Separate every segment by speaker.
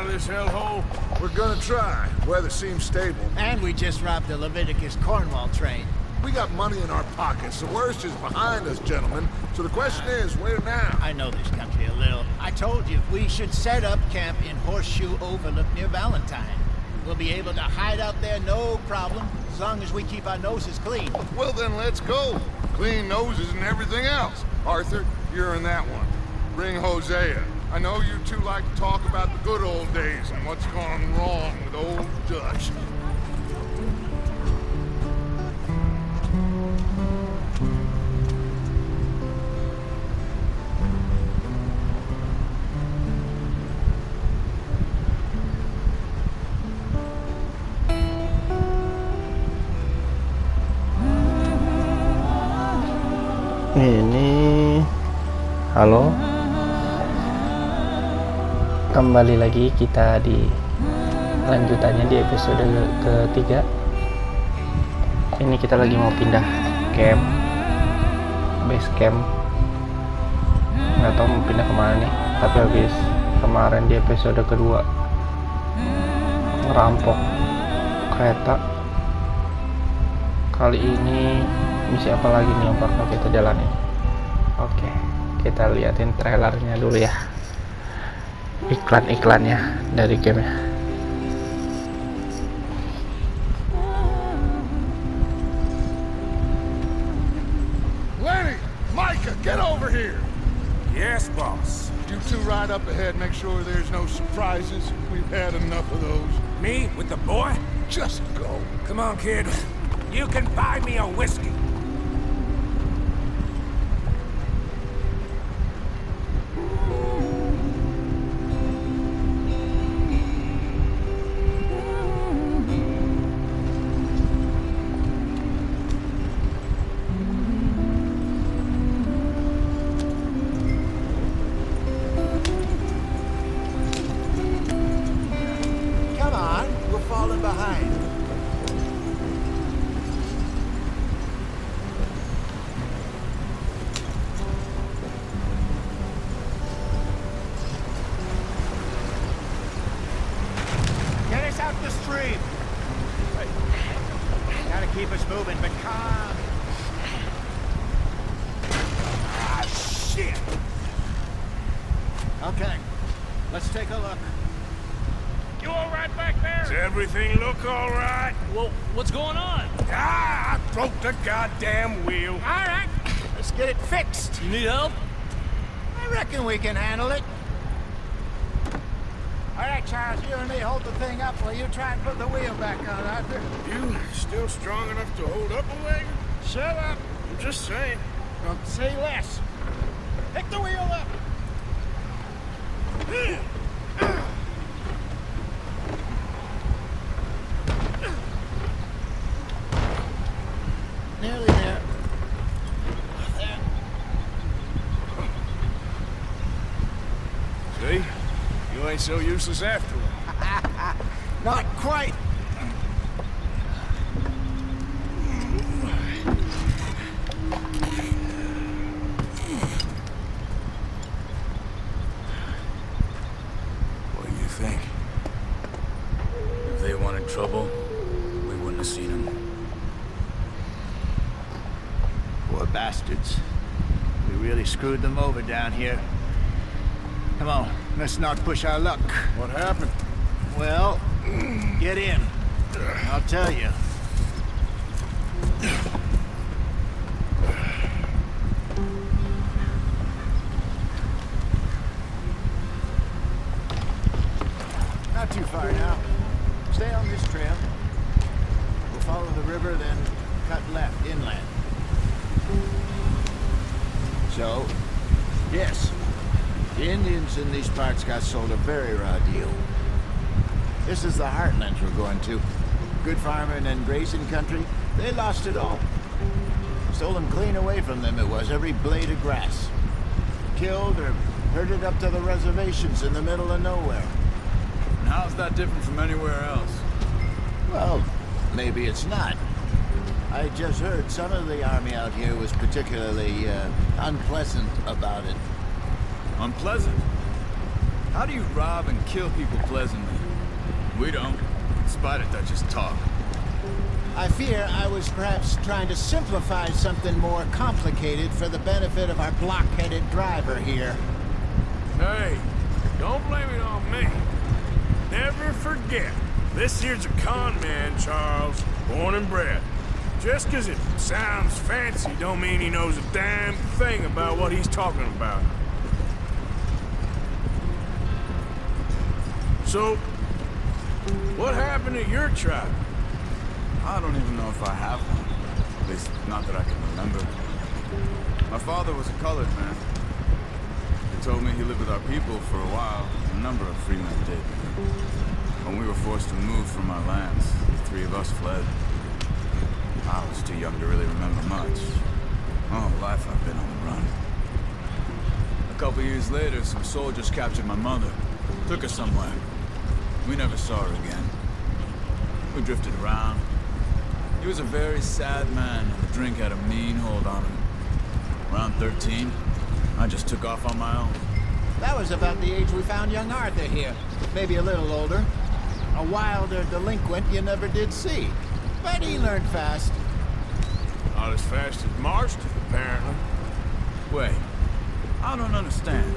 Speaker 1: of this hellhole?
Speaker 2: We're gonna try. Weather seems stable.
Speaker 3: And we just robbed the Leviticus Cornwall train.
Speaker 2: We got money in our pockets. The worst is behind us, gentlemen. So the question is, where now?
Speaker 3: I know this country a little. I told you, we should set up camp in Horseshoe Overlook near Valentine. We'll be able to hide out there, no problem, as long as we keep our noses clean.
Speaker 1: Well, then let's go. Clean noses and everything else. Arthur, you're in that one. Bring Hosea. I know you two like to talk about the good old days and what's gone wrong with old Dutch.
Speaker 4: Ini halo, kembali lagi kita di lanjutannya di episode ketiga. Ini kita lagi mau pindah camp, Basecamp. Nggak tahu mau pindah kemana nih, tapi habis kemarin di episode kedua ngerampok kereta, kali ini misi apa lagi nih yang bakal kita jalani? Oke, kita liatin trailernya dulu ya, iklan-iklannya dari gamenya.
Speaker 1: Lenny! Micah, get over here! Yes, boss. You two ride up ahead, make sure there's no surprises. We've had enough of those.
Speaker 5: Me? With the boy?
Speaker 1: Just go.
Speaker 5: Come on, kid. You can buy me a whiskey.
Speaker 3: Come on, we're falling behind. Get us out the stream. Gotta keep us moving, but calm.
Speaker 5: Ah, shit!
Speaker 3: Okay, let's take a look.
Speaker 5: You all right back there?
Speaker 1: Does everything look all right?
Speaker 6: Well, what's going on?
Speaker 1: Ah, I broke the goddamn wheel.
Speaker 3: All right, let's get it fixed.
Speaker 6: You need help?
Speaker 3: I reckon we can handle it. All right, Charles, you and me hold the thing up while you try and put the wheel back on, Arthur.
Speaker 1: You still strong enough to hold up a wagon?
Speaker 3: Shut up.
Speaker 1: I'm just saying.
Speaker 3: Don't say less. Pick the wheel up. Nearly there. There.
Speaker 1: See? You ain't so useless after all.
Speaker 3: Not quite.
Speaker 5: What do you think? If they wanted trouble, we wouldn't have seen them.
Speaker 3: Poor bastards. We really screwed them over down here. Come on, let's not push our luck.
Speaker 1: What happened?
Speaker 3: Well, get in. I'll tell you. Not too far now. Stay on this trail. We'll follow the river, then cut left inland. So, yes, the Indians in these parts got sold a very raw deal. This is the heartland we're going to. Good farming and grazing country, they lost it all. Stole them clean away from them, it was, every blade of grass. Killed or herded up to the reservations in the middle of nowhere.
Speaker 5: And how's that different from anywhere else?
Speaker 3: Well, maybe it's not. I just heard some of the army out here was particularly unpleasant about it.
Speaker 5: Unpleasant? How do you rob and kill people pleasantly? We don't, in spite of Dutch's talk.
Speaker 3: I fear I was perhaps trying to simplify something more complicated for the benefit of our block-headed driver here.
Speaker 6: Hey, don't blame it on me. Never forget, this here's a con man, Charles, born and bred. Just 'cause it sounds fancy don't mean he knows a damn thing about what he's talking about. So, what happened to your tribe?
Speaker 5: I don't even know if I have one. At least, not that I can remember. My father was a colored man. He told me he lived with our people for a while. A number of free men did. When we were forced to move from our lands, the three of us fled. I was too young to really remember much. All life I've been on the run. A couple years later, some soldiers captured my mother. Took her somewhere. We never saw her again. We drifted around. He was a very sad man, and the drink had a mean hold on him. Around 13, I just took off on my own.
Speaker 3: That was about the age we found young Arthur here. Maybe a little older. A wilder delinquent you never did see. But he learned fast.
Speaker 6: Not as fast as Marston, apparently.
Speaker 5: Wait, I don't understand.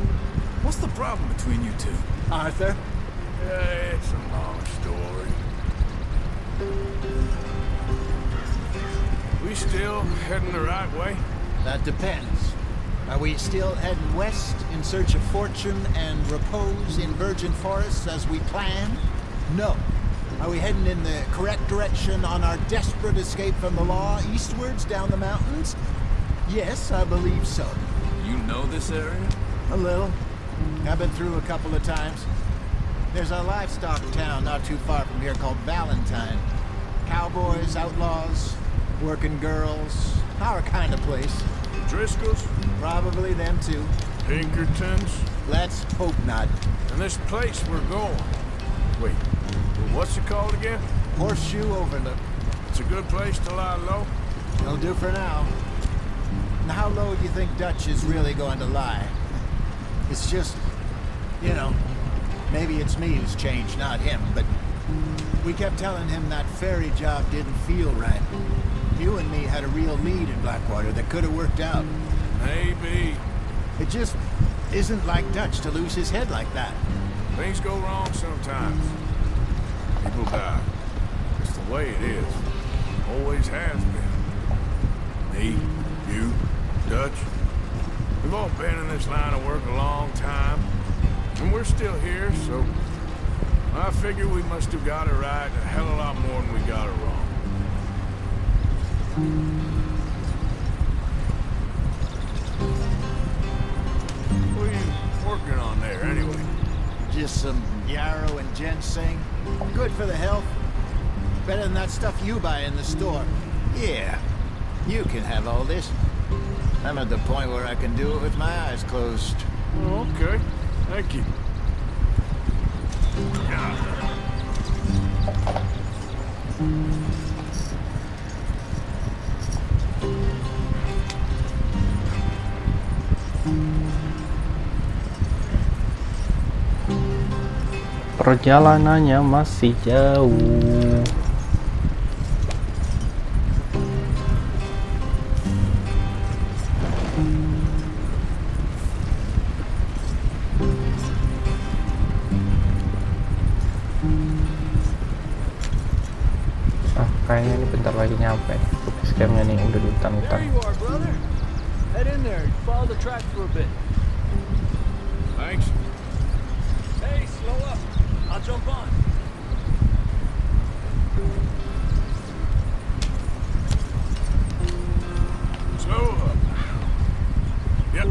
Speaker 5: What's the problem between you two?
Speaker 3: Arthur?
Speaker 6: Yeah, it's a long story. We still heading the right way?
Speaker 3: That depends. Are we still heading west in search of fortune and repose in virgin forests as we planned? No. Are we heading in the correct direction on our desperate escape from the law eastwards down the mountains? Yes, I believe so.
Speaker 5: You know this area?
Speaker 3: A little. I've been through a couple of times. There's a livestock town not too far from here called Valentine. Cowboys, outlaws, working girls, our kind of place.
Speaker 6: Driscoll's?
Speaker 3: Probably them too.
Speaker 6: Pinkertons?
Speaker 3: Let's hope not.
Speaker 6: And this place we're going. Wait, what's it called again?
Speaker 3: Horseshoe Overlook.
Speaker 6: It's a good place to lie low?
Speaker 3: It'll do for now. Now, how low do you think Dutch is really going to lie? It's just, you know, maybe it's me who's changed, not him, but we kept telling him that ferry job didn't feel right. You and me had a real lead in Blackwater that could have worked out.
Speaker 6: Maybe.
Speaker 3: It just isn't like Dutch to lose his head like that.
Speaker 6: Things go wrong sometimes. People die. It's the way it is. Always has been. Me, you, Dutch. We've all been in this line of work a long time. And we're still here, so I figure we must have got it right a hell of a lot more than we got it wrong. What are you working on there, anyway?
Speaker 3: Just some yarrow and ginseng. Good for the health. Better than that stuff you buy in the store. Yeah, you can have all this. I'm at the point where I can do it with my eyes closed.
Speaker 6: Oh, okay. Thank you.
Speaker 4: Perjalanannya masih jauh. Kayaknya ini bentar lagi nyampe. Basecampnya nih udah di hutan-hutan.
Speaker 7: There you are, brother. Head in there. Follow the track for a bit.
Speaker 6: Thanks.
Speaker 7: Hey, slow up. I'll jump on.
Speaker 6: Slow up. Yep.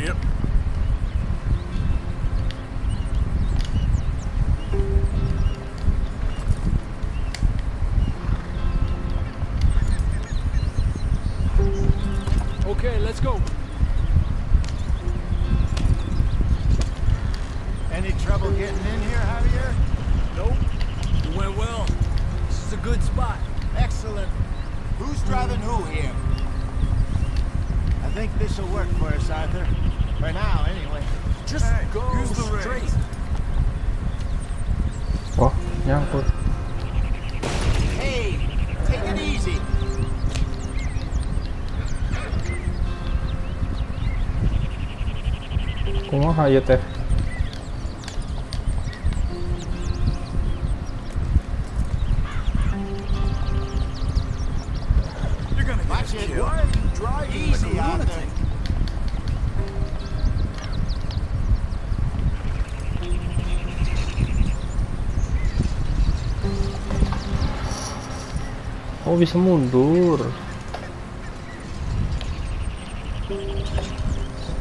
Speaker 6: Yep.
Speaker 7: Okay, let's go.
Speaker 3: Any trouble getting in here, Javier?
Speaker 7: Nope. It went well. This is a good spot.
Speaker 3: Excellent. Who's driving who here? I think this'll work for us, Arthur. For now, anyway.
Speaker 7: Just go
Speaker 5: use the
Speaker 7: straight.
Speaker 4: Oh, nyangkut.
Speaker 3: Hey, take it easy.
Speaker 4: Kumaha ya teh?
Speaker 5: You're gonna get
Speaker 3: Watch
Speaker 5: us
Speaker 3: it.
Speaker 5: killed.
Speaker 3: Why are you driving easy
Speaker 7: like a
Speaker 3: out there?
Speaker 7: lunatic?
Speaker 4: Oh, bisa mundur.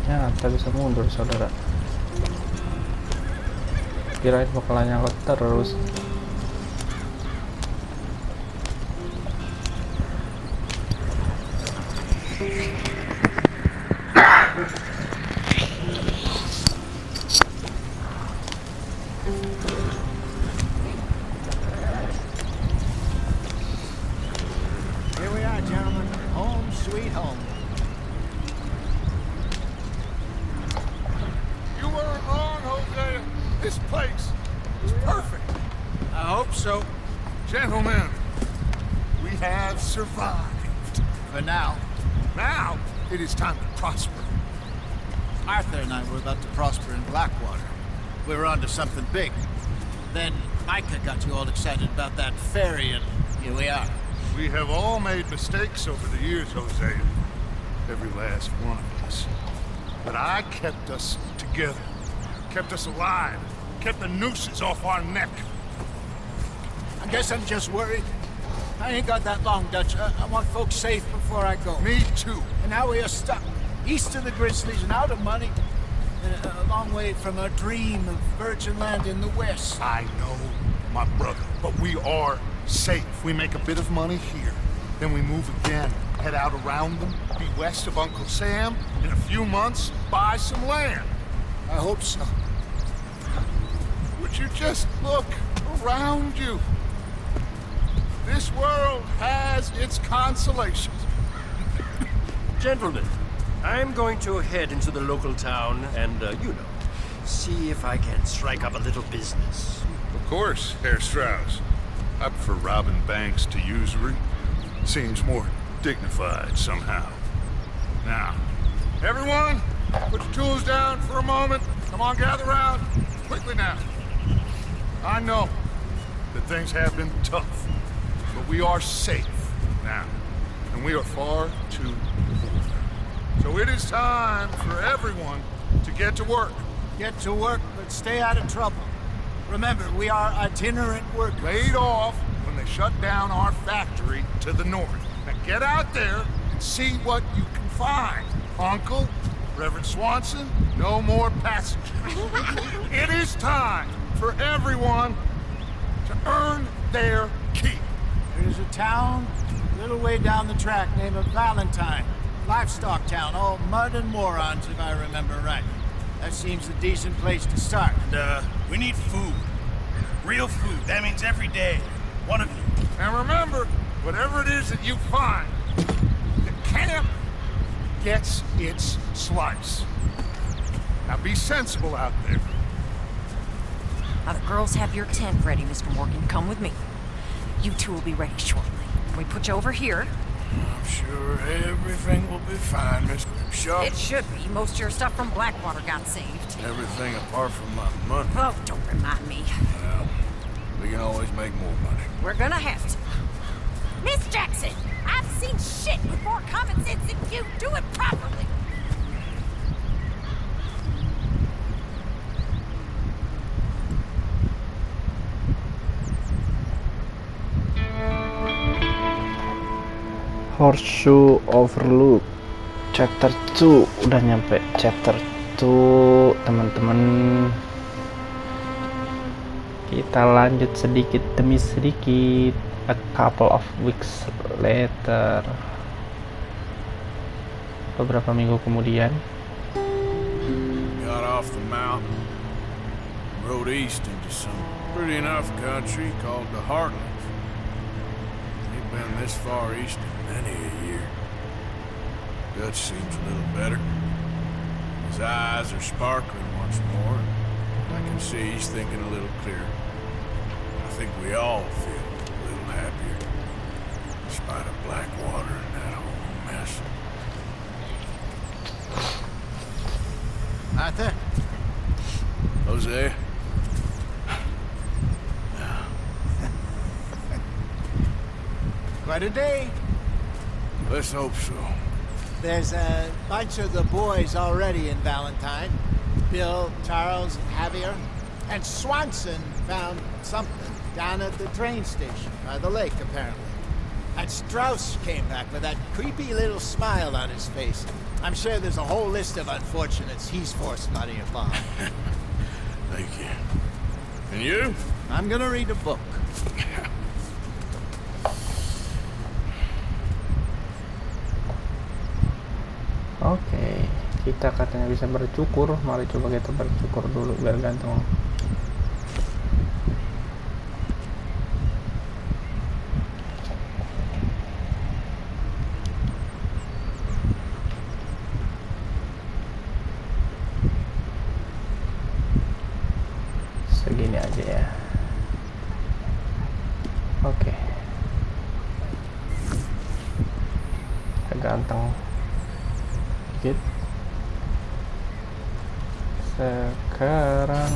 Speaker 4: Ternyata bisa mundur, saudara. Kirain bakalan nyangkut terus.
Speaker 3: Here we are, gentlemen. Home sweet home.
Speaker 1: You weren't wrong, Hosea. This place is perfect.
Speaker 7: I hope so.
Speaker 1: Gentlemen, we have survived.
Speaker 3: For now.
Speaker 1: Now, it is time to prosper.
Speaker 3: Arthur and I were about to prosper in Blackwater. We were onto something big. Then Micah got you all excited about that ferry, and here we are.
Speaker 1: We have all made mistakes over the years, Hosea. Every last one of us. But I kept us together. Kept us alive. Kept the nooses off our neck.
Speaker 3: I guess I'm just worried. I ain't got that long, Dutch. I want folks safe before I go.
Speaker 1: Me too.
Speaker 3: And now we are stuck east of the Grizzlies and out of money. A long way from our dream of virgin land in the west.
Speaker 1: I know, my brother, but we are safe. We make a bit of money here. Then we move again, head out around them, be west of Uncle Sam. In a few months, buy some land.
Speaker 3: I hope so.
Speaker 1: Would you just look around you? This world has its consolations.
Speaker 7: Gentlemen, I'm going to head into the local town and, see if I can strike up a little business.
Speaker 1: Of course, Herr Strauss. I prefer robbing banks to usury. Seems more dignified somehow. Now, everyone, put your tools down for a moment. Come on, gather round. Quickly now. I know that things have been tough, but we are safe now, and we are far too poor. So it is time for everyone to get to work.
Speaker 3: Get to work, but stay out of trouble. Remember, we are itinerant workers.
Speaker 1: Laid off when they shut down our factory to the north. Now get out there and see what you can find. Uncle, Reverend Swanson, no more passengers. It is time for everyone to earn their keep.
Speaker 3: There's a town a little way down the track named Valentine. Livestock town, all mud and morons, if I remember right. That seems a decent place to start.
Speaker 8: We need food. Real food. That means every day. One of you.
Speaker 1: And remember, whatever it is that you find, the camp gets its slice. Now be sensible out there.
Speaker 9: Now the girls have your tent ready, Mr. Morgan. Come with me. You two will be ready shortly. We put you over here.
Speaker 6: I'm sure everything will be fine, Mr. Shaw.
Speaker 9: It should be. Most of your stuff from Blackwater got saved.
Speaker 6: Everything apart from my money.
Speaker 9: Oh, don't remind me.
Speaker 6: Well, we can always make more money.
Speaker 9: We're gonna have to. Miss Jackson, I've seen shit with more common sense than you. Do it properly.
Speaker 4: Horseshoe Overlook chapter 2. Udah nyampe chapter 2, teman-teman. Kita lanjut sedikit demi sedikit. A couple of weeks later, beberapa minggu kemudian.
Speaker 6: Got off the mountain, rode east into some pretty enough country called the Heartlands. We've been this far east in many a year. Dutch seems a little better. His eyes are sparkling once more. I can see he's thinking a little clearer. I think we all feel a little happier, despite of black water and that whole mess.
Speaker 3: Arthur?
Speaker 6: Jose?
Speaker 3: Quite a day.
Speaker 6: Let's hope so.
Speaker 3: There's a bunch of the boys already in Valentine. Bill, Charles, and Javier. And Swanson found something down at the train station by the lake, apparently. And Strauss came back with that creepy little smile on his face. I'm sure there's a whole list of unfortunates he's forced money upon.
Speaker 6: Thank you. And you?
Speaker 3: I'm gonna read a book.
Speaker 4: Oke, kita katanya bisa bercukur. Mari coba kita bercukur dulu biar ganteng. Segini aja ya. Oke. Ganteng. Sekarang